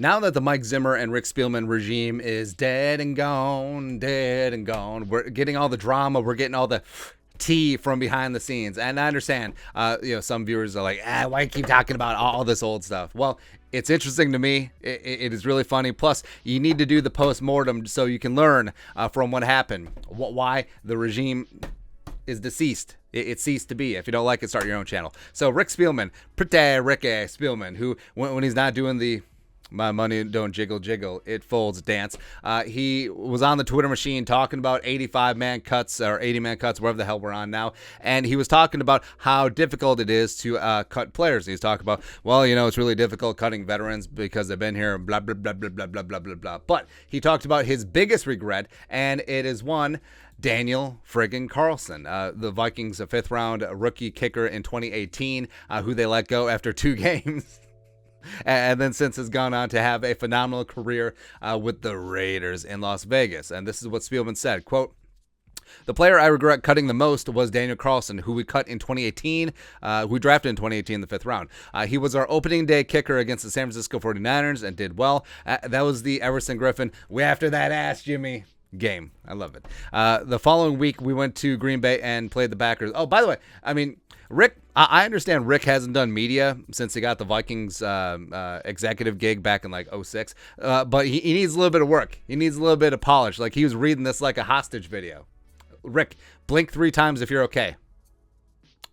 now that the Mike Zimmer and Rick Spielman regime is dead and gone, we're getting all the drama, we're getting all the tea from behind the scenes. And I understand, some viewers are like, why you keep talking about all this old stuff? Well, it's interesting to me. It is really funny. Plus, you need to do the post-mortem so you can learn from what happened, why the regime is deceased. It ceased to be. If you don't like it, start your own channel. So Rick Spielman, pretty Ricky Spielman, who when he's not doing the "my money don't jiggle jiggle, it folds" dance, he was on the Twitter machine talking about 85-man cuts or 80-man cuts, wherever the hell we're on now, and he was talking about how difficult it is to cut players. He's talking about, well, it's really difficult cutting veterans because they've been here, blah blah blah blah blah blah blah blah blah. But he talked about his biggest regret, and it is one. Daniel friggin' Carlson, the Vikings' fifth-round rookie kicker in 2018, who they let go after 2 games. And then since has gone on to have a phenomenal career with the Raiders in Las Vegas. And this is what Spielman said, quote, "The player I regret cutting the most was Daniel Carlson, who we cut in 2018, who we drafted in 2018 in the 5th round. He was our opening day kicker against the San Francisco 49ers and did well. That was the Everson Griffin, we after that ass, Jimmy game." I love it. The following week, we went to Green Bay and played the Packers. Oh, by the way, Rick, I understand Rick hasn't done media since he got the Vikings executive gig back in like 2006, but he needs a little bit of work. He needs a little bit of polish. Like, he was reading this like a hostage video. Rick, blink 3 times if you're okay.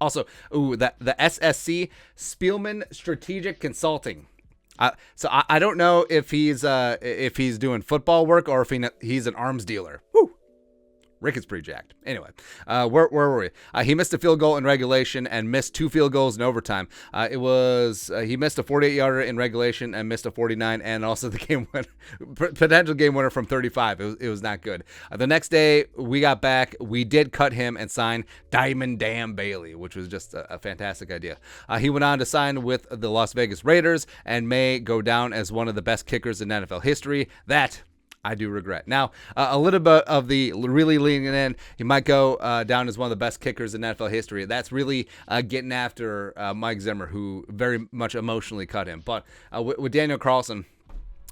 Also, the SSC, Spielman Strategic Consulting. So I don't know if he's doing football work or if he's an arms dealer. Woo. Rick is pretty jacked. Anyway, where were we? He missed a field goal in regulation and missed 2 field goals in overtime. He missed a 48-yarder in regulation and missed a 49, and also the game winner, potential game winner from 35. It was not good. The next day we got back. We did cut him and sign Diamond Dam Bailey, which was just a fantastic idea. He went on to sign with the Las Vegas Raiders and may go down as one of the best kickers in NFL history. That I do regret. Now, a little bit of the really leaning in, he might go down as one of the best kickers in NFL history. That's really getting after Mike Zimmer, who very much emotionally cut him. But with Daniel Carlson,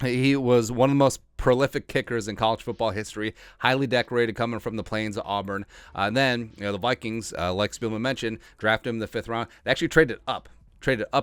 he was one of the most prolific kickers in college football history, highly decorated, coming from the plains of Auburn. And then, the Vikings, like Spielman mentioned, drafted him in the 5th round. They actually traded up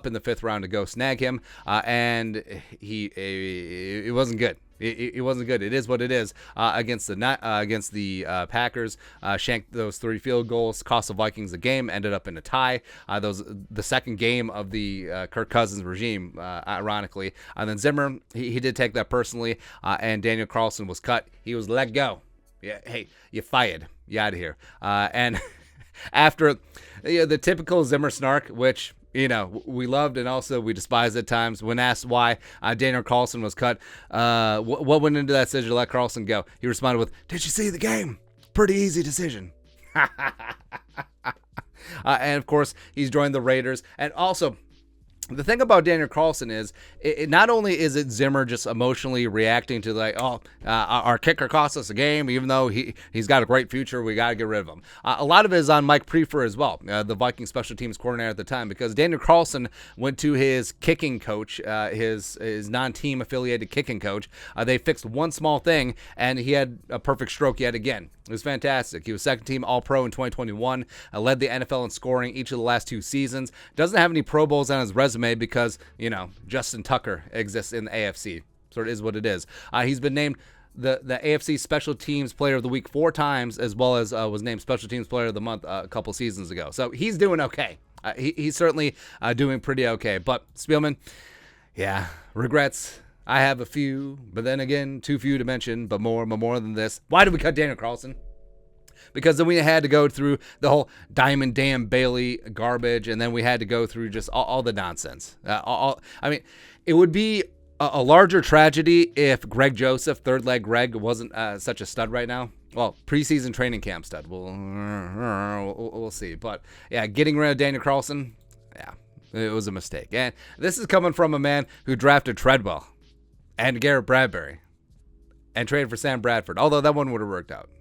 in the 5th round to go snag him, and it wasn't good. It wasn't good. It is what it is. Against the Packers, shanked those 3 field goals, cost the Vikings the game, ended up in a tie. The second game of the Kirk Cousins regime, ironically. And then Zimmer, he did take that personally, and Daniel Carlson was cut. He was let go. Yeah, hey, you fired. You out of here. And after the typical Zimmer snark, which we loved and also we despised at times, when asked why Daniel Carlson was cut, what went into that decision to let Carlson go? He responded with, "Did you see the game? Pretty easy decision." And of course, he's joined the Raiders. And also, the thing about Daniel Carlson is, it not only is it Zimmer just emotionally reacting to like, our kicker cost us a game, even though he's got a great future, we got to get rid of him. A lot of it is on Mike Prefer as well, the Viking special teams coordinator at the time, because Daniel Carlson went to his kicking coach, his non-team affiliated kicking coach. They fixed one small thing, and he had a perfect stroke yet again. It was fantastic. He was second-team All-Pro in 2021, led the NFL in scoring each of the last 2 seasons. Doesn't have any Pro Bowls on his resume because, Justin Tucker exists in the AFC. So it is what it is. He's been named the AFC Special Teams Player of the Week 4 times, as well as was named Special Teams Player of the Month a couple seasons ago. So he's doing okay. He's certainly doing pretty okay. But Spielman, regrets. I have a few, but then again, too few to mention, but more than this. Why did we cut Daniel Carlson? Because then we had to go through the whole Diamond Dam Bailey garbage, and then we had to go through just all the nonsense. It would be a larger tragedy if Greg Joseph, third leg Greg, wasn't such a stud right now. Well, preseason training camp stud. We'll see. But, getting rid of Daniel Carlson, it was a mistake. And this is coming from a man who drafted Treadwell and Garrett Bradbury and traded for Sam Bradford, although that one would have worked out.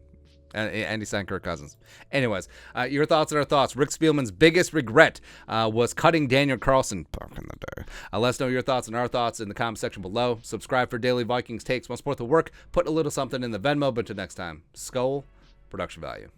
And he signed Kirk Cousins. Anyways, your thoughts and our thoughts. Rick Spielman's biggest regret was cutting Daniel Carlson back in the day. Let us know your thoughts and our thoughts in the comment section below. Subscribe for daily Vikings takes. Want to support the work? Put a little something in the Venmo. But until next time, Skull Production Value.